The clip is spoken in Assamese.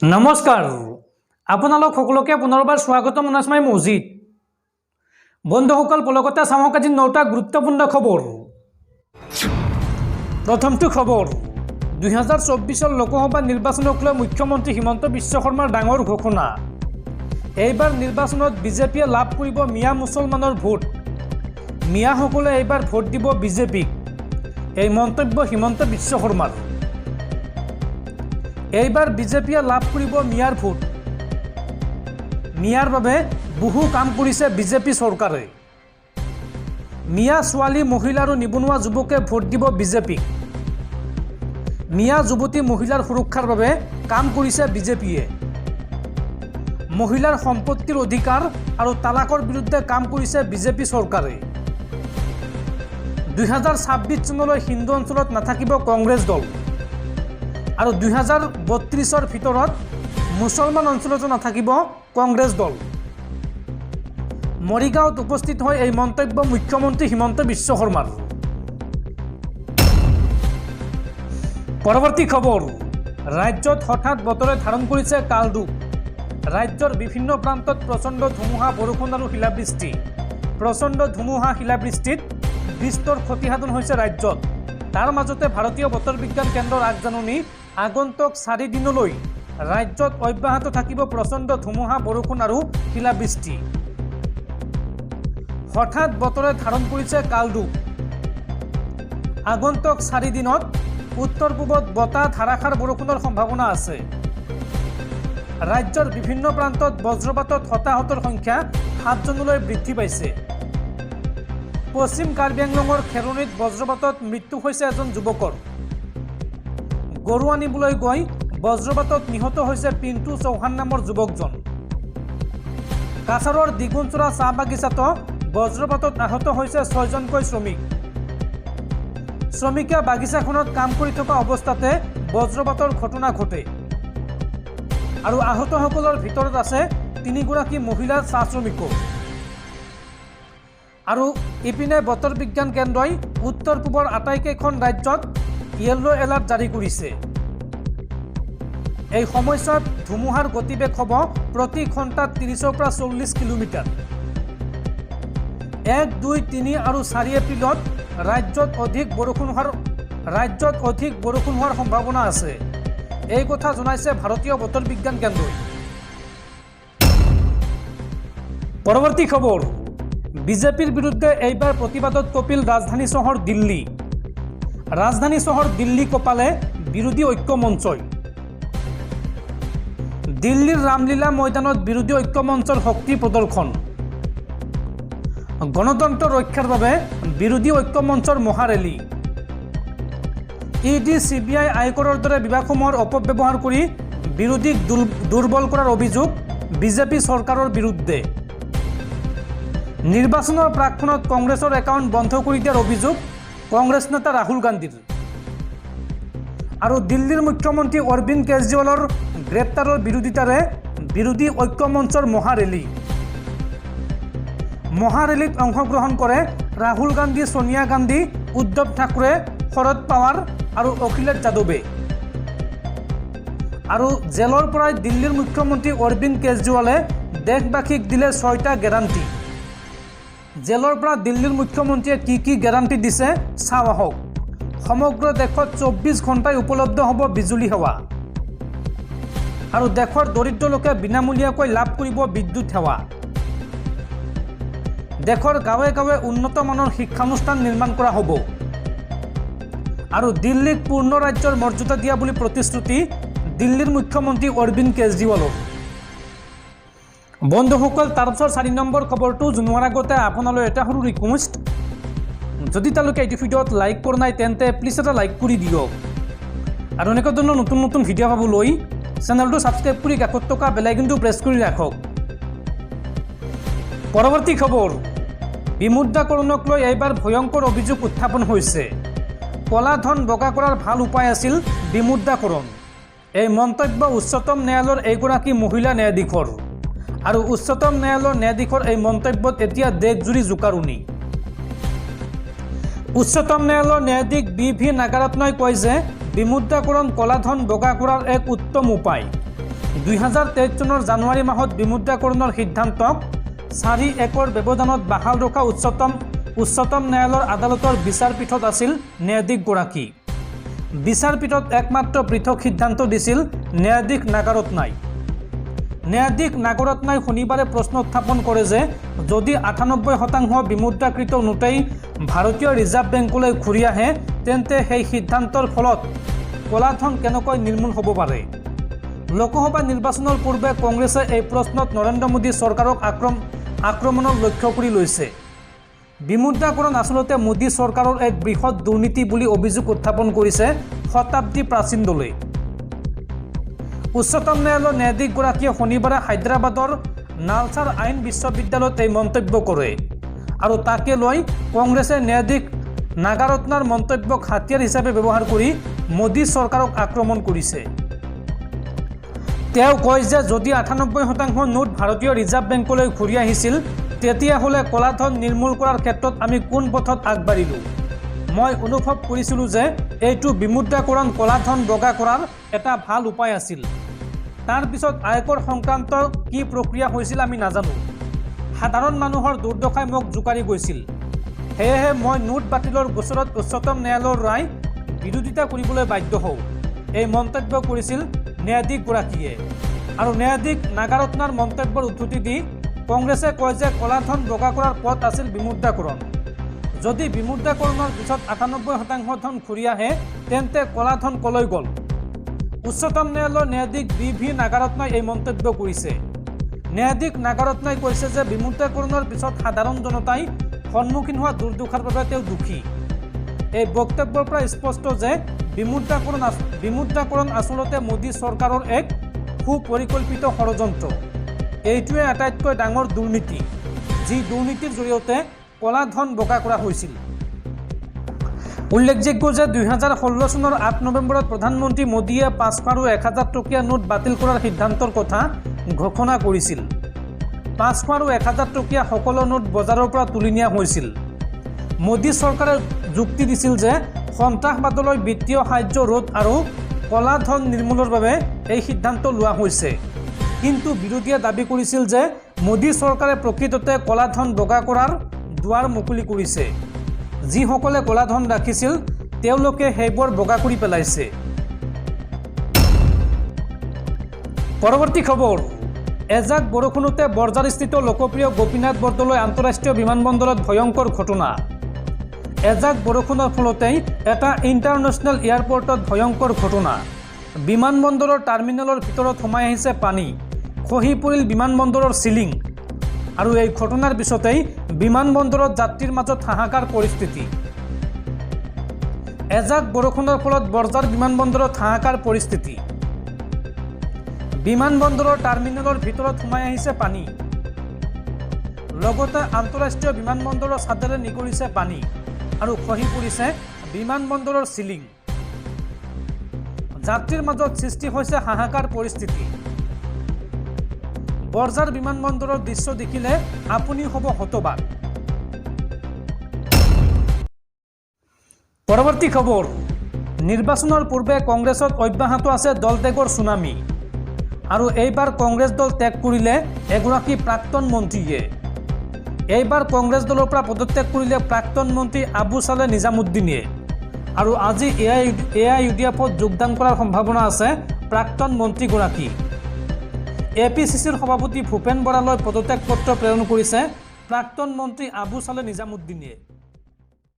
নমস্কাৰ আপোনালোক সকলোকে পুনৰবাৰ স্বাগতম মনাসমাই মছজিদ বন্ধুসকল পলকতে চাওক আজি 9টা গুৰুত্বপূৰ্ণ খবৰ। প্ৰথমটো খবৰ 2024 লোকসভা নিৰ্বাচনক লৈ মুখ্যমন্ত্ৰী হিমন্ত বিশ্ব শৰ্মাৰ ডাঙৰ ঘোষণা। এইবাৰ নিৰ্বাচনত বিজেপিয়ে লাভ কৰিব মিয়া মুছলমানৰ ভোট, মিয়াসকলে এইবাৰ ভোট দিব বিজেপিক, এই মন্তব্য হিমন্ত বিশ্ব শৰ্মাৰ। এইবাৰ বিজেপিয়ে লাভ কৰিব মিয়াৰ ভোট, মিয়াৰ বাবে বহু কাম কৰিছে বিজেপি চৰকাৰে। মিয়া ছোৱালী মহিলা আৰু নিবনুৱা যুৱকে ভোট দিব বিজেপিক, মিয়া যুৱতী মহিলাৰ সুৰক্ষাৰ বাবে কাম কৰিছে বিজেপিয়ে। মহিলাৰ সম্পত্তিৰ অধিকাৰ আৰু তালাকৰ বিৰুদ্ধে কাম কৰিছে বিজেপি চৰকাৰে। 2026 চনলৈ হিন্দু অঞ্চলত নাথাকিব কংগ্ৰেছ দল আৰু 2032 ভিতৰত মুছলমান অঞ্চলতো নাথাকিব কংগ্ৰেছ দল। মৰিগাঁৱত উপস্থিত হয় এই মন্তব্য মুখ্যমন্ত্ৰী হিমন্ত বিশ্ব শৰ্মাৰ। পৰৱৰ্তী খবৰ ৰাজ্যত হঠাৎ বতৰে ধাৰণ কৰিছে কালৰূপ। ৰাজ্যৰ বিভিন্ন প্ৰান্তত প্ৰচণ্ড ধুমুহা বৰষুণ আৰু শিলাবৃষ্টি। প্ৰচণ্ড ধুমুহা শিলাবৃষ্টিত বিস্তৰ ক্ষতিসাধন হৈছে ৰাজ্যত। তাৰ মাজতে ভাৰতীয় বতৰ বিজ্ঞান কেন্দ্ৰৰ আগজাননী আগন্তুক 4 দিনলৈ ৰাজ্যত অব্যাহত থাকিব প্ৰচণ্ড ধুমুহা বৰষুণ আৰু শিলাবৃষ্টি। হঠাৎ বতৰে ধাৰণ কৰিছে কালৰূপ। আগন্তুক 4 দিনত উত্তৰ পূবত বতাহ ধাৰাসাৰ বৰষুণৰ সম্ভাৱনা আছে। ৰাজ্যৰ বিভিন্ন প্ৰান্তত বজ্ৰপাতত হতাহতৰ সংখ্যা 7 জনলৈ বৃদ্ধি পাইছে। পশ্চিম কাৰ্বি আংলঙৰ খেৰণিত বজ্ৰপাতত মৃত্যু হৈছে এজন যুৱকৰ। গৰু আনিবলৈ গৈ বজ্ৰপাতত নিহত হৈছে পিণ্টু চৌহান নামৰ যুৱকজন। কাছাৰৰ দ্বিগুণচৰা চাহ বাগিচাতো বজ্ৰপাতত আহত হৈছে 6জনকৈ শ্ৰমিক। শ্ৰমিকে বাগিচাখনত কাম কৰি থকা অৱস্থাতে বজ্ৰপাতৰ ঘটনা ঘটে আৰু আহতসকলৰ ভিতৰত আছে 3গৰাকী মহিলা চাহ শ্ৰমিকো। আৰু ইপিনে বতৰ বিজ্ঞান কেন্দ্ৰই উত্তৰ পূবৰ আটাইকেইখন ৰাজ্যত য়েলো এলাৰ্ট জাৰি কৰিছে। এই সময়ছোৱাত ধুমুহাৰ গতিবেগ হ'ব প্ৰতি ঘণ্টাত 30ৰ পৰা 40 কিলোমিটাৰ। 1, 2, 3 আৰু 4 এপ্ৰিলত ৰাজ্যত অধিক বৰষুণ হোৱাৰ সম্ভাৱনা আছে। এই কথা জনাইছে ভাৰতীয় বতৰ বিজ্ঞান কেন্দ্ৰই। পৰৱৰ্তী খবৰ বিজেপিৰ বিৰুদ্ধে এইবাৰ প্ৰতিবাদত কপিল ৰাজধানী চহৰ দিল্লী। ৰাজধানী চহৰ দিল্লী কপালে বিৰোধী ঐক্য মঞ্চই। দিল্লীৰ ৰামলীলা ময়দানত বিৰোধী ঐক্য মঞ্চৰ শক্তি প্ৰদৰ্শন। গণতন্ত্ৰ ৰক্ষাৰ বাবে বিৰোধী ঐক্য মঞ্চৰ মহাৰেলী। ইডি CBI আয়কৰৰ দৰে বিভাগসমূহৰ অপব্যৱহাৰ কৰি বিৰোধীক দুৰ্বল কৰাৰ অভিযোগ বিজেপি চৰকাৰৰ বিৰুদ্ধে। নিৰ্বাচনৰ প্ৰাকক্ষণত কংগ্ৰেছৰ একাউণ্ট বন্ধ কৰি দিয়াৰ অভিযোগ কংগ্ৰেছ নেতা ৰাহুল গান্ধীৰ। আৰু দিল্লীৰ মুখ্যমন্ত্ৰী অৰবিন্দ কেজৰিৱালৰ গ্ৰেপ্তাৰৰ বিৰোধিতাৰে বিৰোধী ঐক্য মঞ্চৰ মহাৰেলী। মহাৰেলীত অংশগ্ৰহণ কৰে ৰাহুল গান্ধী, সোনিয়া গান্ধী, উদ্ধৱ ঠাকৰে, শৰদ পাৱাৰ আৰু অখিলেশ যাদৱে। আৰু জেলৰ পৰাই দিল্লীৰ মুখ্যমন্ত্ৰী অৰবিন্দ কেজৰিৱালে দেশবাসীক দিলে 6টা গেৰাণ্টি। জেলৰ পৰা দিল্লীৰ মুখ্যমন্ত্ৰীয়ে কি গেৰাণ্টি দিছে চাওঁ আহক। সমগ্ৰ দেশত 24 ঘণ্টাই উপলব্ধ হ'ব বিজুলী সেৱা আৰু দেশৰ দৰিদ্ৰ লোকে বিনামূলীয়াকৈ লাভ কৰিব বিদ্যুৎ সেৱা। দেশৰ গাঁৱে গাঁৱে উন্নত মানৰ শিক্ষানুষ্ঠান নিৰ্মাণ কৰা হ'ব আৰু দিল্লীক পূৰ্ণ ৰাজ্যৰ মৰ্যাদা দিয়া বুলি প্ৰতিশ্ৰুতি দিল্লীৰ মুখ্যমন্ত্ৰী অৰবিন্দ কেজৰিৱালৰ। বন্ধুসকল তাৰপিছত 4 নম্বৰ খবৰটো জনোৱাৰ আগতে আপোনালৈ এটা সৰু ৰিকুৱেষ্ট, যদি তেওঁলোকে এইটো ভিডিঅ'ত লাইক কৰা নাই তেন্তে প্লিজ এটা লাইক কৰি দিয়ক আৰু এনেকুৱা ধৰণৰ নতুন নতুন ভিডিঅ' পাবলৈ চেনেলটো ছাবস্ক্ৰাইব কৰি কাষত থকা বেল আইকনটো প্ৰেছ কৰি ৰাখক। পৰৱৰ্তী খবৰ বিমুদ্ৰাকৰণক লৈ এইবাৰ ভয়ংকৰ অভিযোগ উত্থাপন হৈছে। কলা ধন বগা কৰাৰ ভাল উপায় আছিল বিমুদ্ৰাকৰণ। এই মন্তব্য উচ্চতম ন্যায়ালয়ৰ এগৰাকী মহিলা ন্যায়াধীশৰ। আৰু উচ্চতম ন্যায়ালয়ৰ ন্যায়াধীশৰ এই মন্তব্যত এতিয়া দেশজুৰি জোকাৰণি। উচ্চতম ন্যায়ালয়ৰ ন্যায়াধীশ BV নাগাৰত্নই কয় যে বিমুদ্ৰাকৰণ কলাধন বগা কৰাৰ এক উত্তম উপায় 2023 চনৰ জানুৱাৰী মাহত বিমুদ্ৰাকৰণৰ সিদ্ধান্তক 4 একৰ ব্যৱধানত বাহাল ৰখা উচ্চতম ন্যায়ালয়ৰ আদালতৰ বিচাৰপীঠত আছিল ন্যায়াধীশগৰাকী। বিচাৰপীঠত একমাত্ৰ পৃথক সিদ্ধান্ত দিছিল ন্যায়াধীশ নাগাৰত্নাই। ন্যায়াধীশ নাগাৰত্নাই শনিবাৰে প্ৰশ্ন উত্থাপন কৰে যে যদি 98% বিমুদ্ৰাকৃত নোটেই ভাৰতীয় ৰিজাৰ্ভ বেংকলৈ ঘূৰি আহে তেন্তে সেই সিদ্ধান্তৰ ফলত কলাধন কেনেকৈ নিৰ্মূল হ'ব পাৰে। লোকসভা নিৰ্বাচনৰ পূৰ্বে কংগ্ৰেছে এই প্ৰশ্নত নৰেন্দ্ৰ মোদী চৰকাৰক আক্ৰমণক লক্ষ্য কৰি লৈছে। বিমুদ্ৰাকৰণ আচলতে মোদী চৰকাৰৰ এক বৃহৎ দুৰ্নীতি বুলি অভিযোগ উত্থাপন কৰিছে শতাব্দী প্ৰাচীন দলে। উচ্চতম ন্যায়ালয়ৰ ন্যায়াধীশগৰাকীয়ে শনিবাৰে হায়দৰাবাদৰ নালচাৰ আইন বিশ্ববিদ্যালয়ত এই মন্তব্য কৰে আৰু তাকে লৈ কংগ্ৰেছে ন্যায়াধীশ নাগাৰত্নাৰ মন্তব্যক হাতিয়াৰ হিচাপে ব্যৱহাৰ কৰি মোদী চৰকাৰক আক্ৰমণ কৰিছে। তেওঁ কয় যে যদি 98% নোট ভাৰতীয় ৰিজাৰ্ভ বেংকলৈ ঘূৰি আহিছিল তেতিয়াহ'লে কলাধন নিৰ্মূল কৰাৰ ক্ষেত্ৰত আমি কোন পথত আগবাঢ়িলোঁ। মই অনুভৱ কৰিছিলোঁ যে এইটো বিমুদ্ৰাকৰণ কলাধন বগা কৰাৰ এটা ভাল উপায় আছিল। তাৰ পিছত আয়কৰ সংক্ৰান্ত কি প্ৰক্ৰিয়া হৈছিল আমি নাজানো। সাধাৰণ মানুহৰ দুৰ্দশাই মোক জোকাৰি গৈছিল। সেয়েহে মই নোট বাতিলৰ গোচৰত উচ্চতম ন্যায়ালয়ৰ ৰায় বিৰোধিতা কৰিবলৈ বাধ্য হওঁ, এই মন্তব্য কৰিছিল ন্যায়াধীশগৰাকীয়ে। আৰু ন্যায়াধীশ নাগাৰত্নাৰ মন্তব্যৰ উদ্ধৃতি দি কংগ্ৰেছে কয় যে কলাধন বগা কৰাৰ পথ আছিল বিমুদ্ৰাকৰণ। যদি বিমুদ্ৰাকৰণৰ পিছত 98% ধন ঘূৰি আহে তেন্তে কলাধন কলৈ গ'ল। উচ্চতম ন্যায়ালয়ৰ ন্যায়াধীশ বি.ভি. নাগাৰত্নাই এই মন্তব্য কৰিছে। ন্যায়াধীশ নাগাৰত্নাই কৈছে যে বিমুদ্ৰাকৰণৰ পিছত সাধাৰণ জনতাই সন্মুখীন হোৱা দুৰ্দশাৰ বাবে তেওঁ দুখী। এই বক্তব্যৰ পৰা স্পষ্ট যে বিমুদ্ৰাকৰণ আচলতে মোদী চৰকাৰৰ এক সুপৰিকল্পিত ষড়যন্ত্ৰ। এইটোৱে আটাইতকৈ ডাঙৰ দুৰ্নীতি, যি দুৰ্নীতিৰ জৰিয়তে কলাধন বগা কৰা হৈছিল। উল্লেখযোগ্য যে 2016 চনৰ 8 নৱেম্বৰত প্ৰধানমন্ত্ৰী মোদীয়ে 500 আৰু 1000 টকীয়া নোট বাতিল কৰাৰ সিদ্ধান্তৰ কথা ঘোষণা কৰিছিল। 500 আৰু 1000 টকীয়া সকলো নোট বজাৰৰ পৰা তুলি নিয়া হৈছিল। মোদী চৰকাৰে যুক্তি দিছিল যে সন্ত্ৰাসবাদলৈ বিত্তীয় সাহায্য ৰোধ আৰু কলাধন নিৰ্মূলৰ বাবে এই সিদ্ধান্ত লোৱা হৈছে। কিন্তু বিৰোধীয়ে দাবী কৰিছিল যে মোদী চৰকাৰে প্ৰকৃততে কলাধন বগা কৰাৰ দুৱাৰ মুকলি কৰিছে। যিসকলে কলাধন ৰাখিছিল তেওঁলোকে সেইবোৰ বগা কৰি পেলাইছে। পৰৱৰ্তী খবৰ, এজাক বৰষুণতে বৰঝাৰস্থিত লোকপ্ৰিয় গোপীনাথ বৰদলৈ আন্তঃৰাষ্ট্ৰীয় বিমানবন্দৰত ভয়ংকৰ ঘটনা। এজাক বৰষুণৰ ফলতেই এটা ইণ্টাৰনেশ্যনেল এয়াৰপৰ্টত ভয়ংকৰ ঘটনা। বিমানবন্দৰৰ টাৰ্মিনেলৰ ভিতৰত সোমাই আহিছে পানী, খহি পৰিল বিমানবন্দৰৰ চিলিং। আৰু এই ঘটনাৰ পিছতেই বিমানবন্দৰত যাত্ৰীৰ মাজত হাহাকাৰ পৰিস্থিতি। এজাক বৰষুণৰ ফলত বৰঝাৰ বিমানবন্দৰত হাহাকাৰ পৰিস্থিতি। বিমানবন্দৰৰ টাৰ্মিনেলৰ ভিতৰত সোমাই আহিছে পানী, লগতে আন্তঃৰাষ্ট্ৰীয় বিমানবন্দৰৰ ছাদেৰে নিগৰিছে পানী আৰু খহি পৰিছে বিমানবন্দৰৰ চিলিং। যাত্ৰীৰ মাজত সৃষ্টি হৈছে হাহাকাৰ পৰিস্থিতি। বৰঝাৰ বিমানবন্দৰৰ দৃশ্য দেখিলে আপুনি হ'ব হতবাক। পৰৱৰ্তী খবৰ, নিৰ্বাচনৰ পূৰ্বে কংগ্ৰেছত অব্যাহত আছে দল ত্যাগৰ ছুনামি। আৰু এইবাৰ কংগ্ৰেছ দল ত্যাগ কৰিলে এগৰাকী প্ৰাক্তন মন্ত্ৰীয়ে। এইবাৰ কংগ্ৰেছ দলৰ পৰা পদত্যাগ কৰিলে প্ৰাক্তন মন্ত্ৰী আবু ছালেহ নিজামুদ্দিনে। আৰু আজি AIUDF যোগদান কৰাৰ সম্ভাৱনা আছে প্ৰাক্তন মন্ত্ৰীগৰাকী। APCCৰ সভাপতি ভূপেন বৰালৈ পদত্যাগ পত্ৰ প্ৰেৰণ কৰিছে প্ৰাক্তন মন্ত্ৰী আবু ছালেহ নিজামুদ্দিনে।